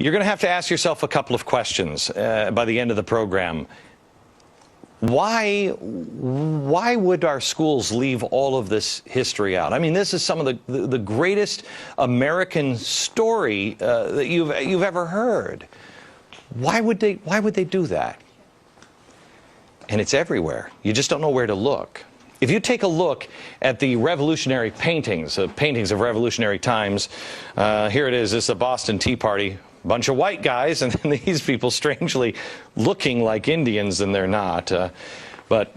You're going to have to ask yourself a couple of questions by the end of the program. Why would our schools leave all of this history out? I mean, this is some of the greatest American story that you've ever heard. Why would they do that? And it's everywhere. You just don't know where to look. If you take a look at the revolutionary paintings of revolutionary times, here it is. This is a Boston Tea Party. Bunch of white guys, and then these people strangely looking like Indians, and they're not. But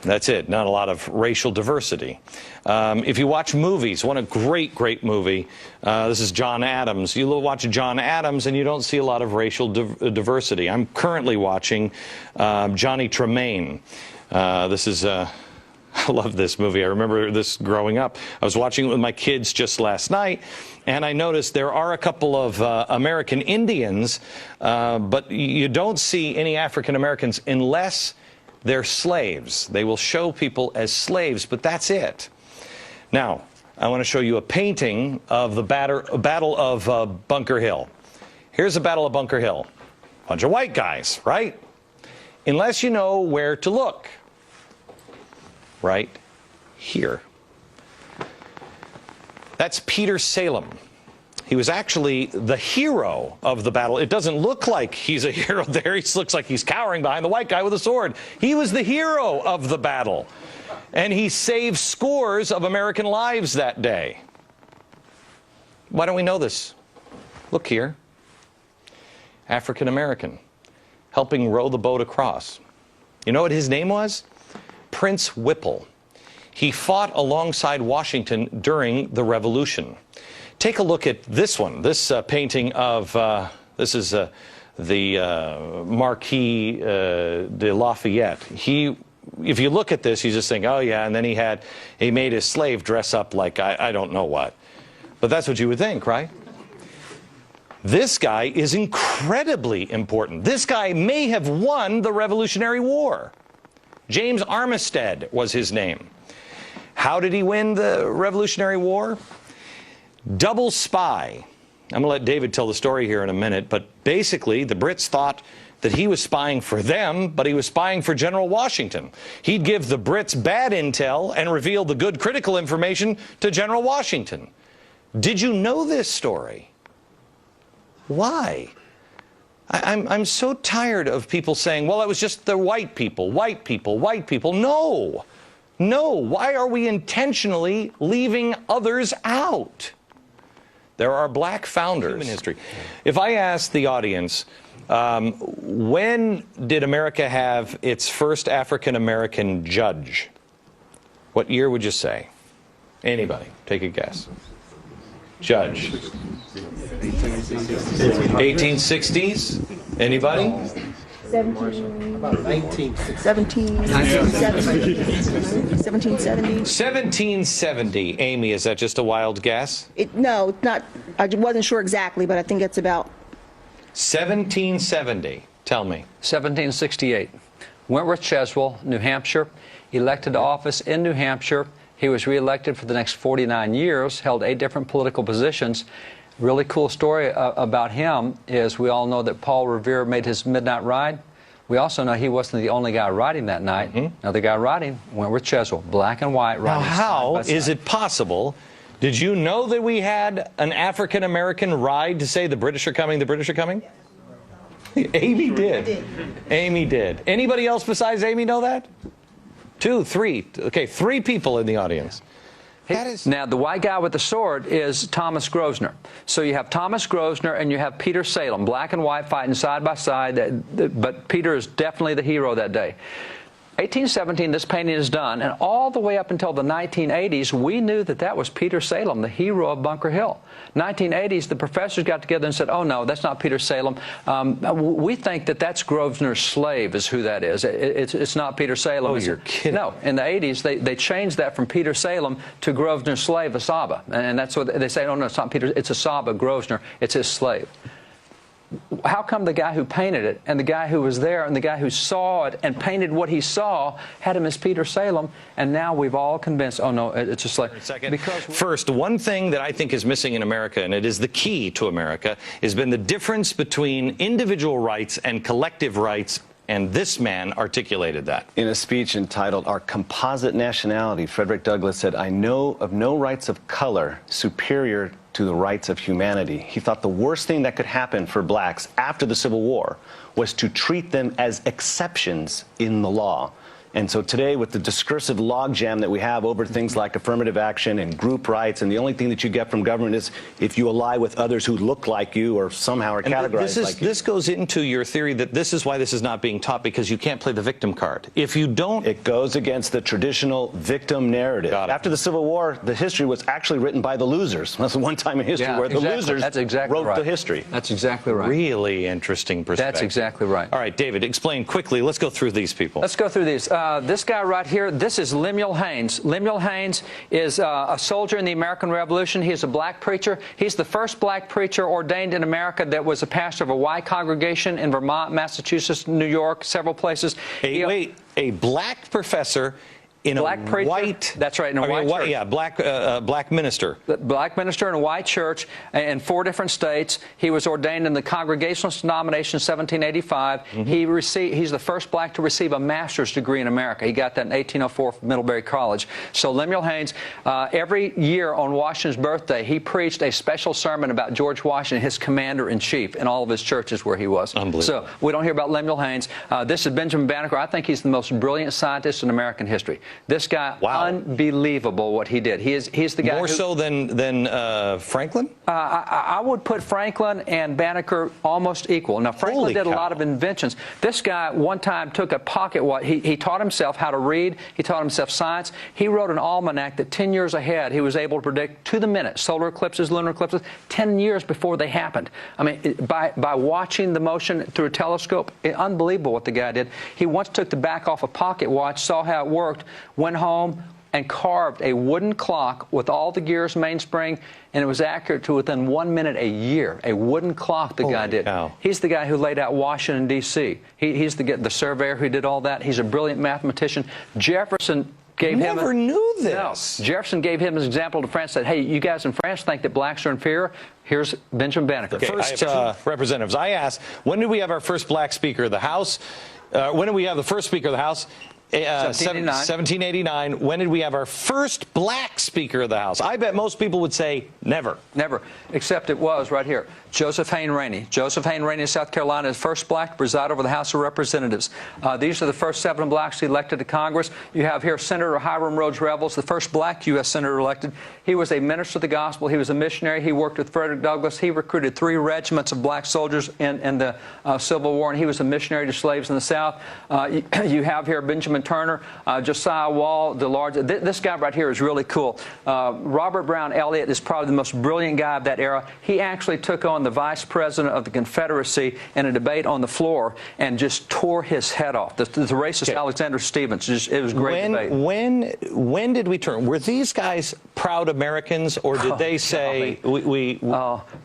that's it. Not a lot of racial diversity. If you watch movies, one a great movie. This is John Adams. You watch John Adams, and you don't see a lot of racial diversity. I'm currently watching Johnny Tremaine. This is. I love this movie. I remember this growing up. I was watching it with my kids just last night, and I noticed there are a couple of American Indians, but you don't see any African Americans unless they're slaves. They will show people as slaves, but that's it. Now, I want to show you a painting of the Battle of Bunker Hill. Here's the Battle of Bunker Hill. Bunch of white guys, right? Unless you know where to look. Right here. That's Peter Salem. He was actually the hero of the battle. It doesn't look like he's a hero there. He looks like he's cowering behind the white guy with a sword. He was the hero of the battle. And he saved scores of American lives that day. Why don't we know this? Look here. African American. Helping row the boat across. You know what his name was? Prince Whipple. He fought alongside Washington during the Revolution. Take a look at this one, this painting of, this is the Marquis de Lafayette. If you look at this, you just think, oh yeah, and then he made his slave dress up like I don't know what. But that's what you would think, right? This guy is incredibly important. This guy may have won the Revolutionary War. James Armistead was his name. How did he win the Revolutionary War? Double spy. I'm going to let David tell the story here in a minute, but basically the Brits thought that he was spying for them, but he was spying for General Washington. He'd give the Brits bad intel and reveal the good critical information to General Washington. Did you know this story? Why? I'm so tired of people saying, well, it was just the white people, white people, white people. No. No. Why are we intentionally leaving others out? There are black founders. Human history. If I ask the audience, when did America have its first African-American judge? What year would you say? Anybody? Take a guess. Judge. 1860s? Anybody? 1770. 1770. Amy, is that just a wild guess? No, it's not. I wasn't sure exactly, but I think it's about 1770. Tell me. 1768. Wentworth Cheswell, New Hampshire, elected to office in New Hampshire. He was reelected for the next 49 years, held 8 different political positions. Really cool story about him is we all know that Paul Revere made his midnight ride. We also know he wasn't the only guy riding that night. Another guy riding, Wentworth Cheswell, black and white riding. Now, how is it possible? Did you know that we had an African-American ride to say the British are coming, the British are coming? Amy did. Amy did. Anybody else besides Amy know that? 2, 3. Okay, 3 people in the audience. Now, the white guy with the sword is Thomas Grosvenor. So you have Thomas Grosvenor and you have Peter Salem, black and white fighting side by side, but Peter is definitely the hero that day. 1817, this painting is done, and all the way up until the 1980s, we knew that that was Peter Salem, the hero of Bunker Hill. 1980s, the professors got together and said, oh, no, that's not Peter Salem. We think that that's Grosvenor's slave is who that is. It's not Peter Salem. Oh, you're kidding. No, in the 80s, they changed that from Peter Salem to Grosvenor's slave, Asaba. And that's what they say, oh, no, it's not Peter, it's Asaba Grosvenor. It's his slave. how come the guy who painted it and the guy who was there and the guy who saw it and painted what he saw had him as Peter Salem, and now we've all convinced, oh no, it's just like... Because first, one thing that I think is missing in America, and it is the key to America, has been the difference between individual rights and collective rights. And this man articulated that. In a speech entitled Our Composite Nationality, Frederick Douglass said, "I know of no rights of color superior to the rights of humanity." He thought the worst thing that could happen for blacks after the Civil War was to treat them as exceptions in the law. And so today, with the discursive logjam that we have over things like affirmative action and group rights, and the only thing that you get from government is if you ally with others who look like you or somehow are categorized like you. This goes into your theory that this is why this is not being taught, because you can't play the victim card. If you don't... It goes against the traditional victim narrative. After the Civil War, the history was actually written by the losers. That's the one time in history where the losers wrote the history. That's exactly right. Really interesting perspective. That's exactly right. All right, David, explain quickly. Let's go through these people. Let's go through these. This guy right here, this is Lemuel Haynes. Lemuel Haynes is a soldier in the American Revolution. He is a black preacher. He's the first black preacher ordained in America that was a pastor of a white congregation in Vermont, Massachusetts, New York, several places. A black professor in black a preacher, white... That's right, in a white church. Yeah, black minister. Black minister in a white church in 4 different states. He was ordained in the Congregationalist denomination in 1785. He's the first black to receive a master's degree in America. He got that in 1804 from Middlebury College. So Lemuel Haynes, every year on Washington's birthday, he preached a special sermon about George Washington, his commander-in-chief, in all of his churches where he was. Unbelievable. So we don't hear about Lemuel Haynes. This is Benjamin Banneker. I think he's the most brilliant scientist in American history. This guy, unbelievable what he did. He's the guy more so than Franklin? I would put Franklin and Banneker almost equal. Now, Franklin did a lot of inventions. This guy one time took a pocket watch. He taught himself how to read. He taught himself science. He wrote an almanac that 10 years ahead he was able to predict to the minute solar eclipses, lunar eclipses, 10 years before they happened. I mean, by watching the motion through a telescope, unbelievable what the guy did. He once took the back off a pocket watch, saw how it worked, went home and carved a wooden clock with all the gears, mainspring, and it was accurate to within 1 minute a year. A wooden clock the guy did. Cow. He's the guy who laid out Washington, D.C. He's the surveyor who did all that. He's a brilliant mathematician. Jefferson gave him... Never knew this. No. Jefferson gave him as an example to France, said, hey, you guys in France think that blacks are inferior? Here's Benjamin Banneker. Okay, first, representatives, I asked, when did we have our first black Speaker of the House? When did we have the first Speaker of the House? 1789. When did we have our first black Speaker of the House? I bet most people would say never. Never, except it was right here. Joseph Hayne Rainey. Joseph Hayne Rainey of South Carolina is the first black to preside over the House of Representatives. These are the first 7 blacks elected to Congress. You have here Senator Hiram Rhodes Revels, the first black U.S. senator elected. He was a minister of the gospel. He was a missionary. He worked with Frederick Douglass. He recruited 3 regiments of black soldiers in the Civil War, and he was a missionary to slaves in the South. You have here Benjamin Turner, Josiah Wall, the large. This guy right here is really cool. Robert Brown Elliott is probably the most brilliant guy of that era. He actually took on the vice president of the Confederacy in a debate on the floor and just tore his head off. The racist Alexander Stephens. It was a great debate. When did we turn? Were these guys proud Americans, or did they say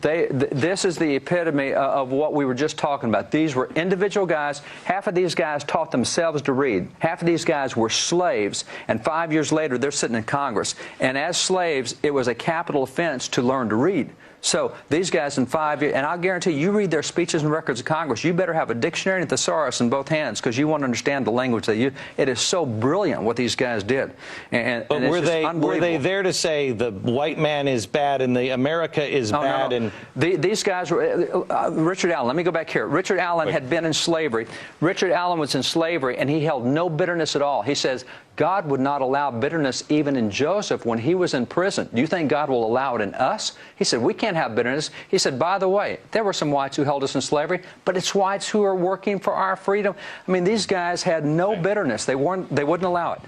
this is the epitome of what we were just talking about. These were individual guys. Half of these guys taught themselves to read. Half of these guys were slaves, and 5 years later, they're sitting in Congress. And as slaves, it was a capital offense to learn to read. So these guys in 5 years, and I'll guarantee you read their speeches and records of Congress, you better have a dictionary and a thesaurus in both hands because you want to understand the language they use. It is so brilliant what these guys did. But were they there to say the white man is bad and the America is bad? No. And these guys were Richard Allen. Let me go back here. Richard Allen had been in slavery. Richard Allen was in slavery, and he held no bitterness at all. He says God would not allow bitterness even in Joseph when he was in prison. Do you think God will allow it in us? He said, we can't have bitterness. He said, by the way, there were some whites who held us in slavery, but it's whites who are working for our freedom. I mean, these guys had no bitterness. They wouldn't allow it.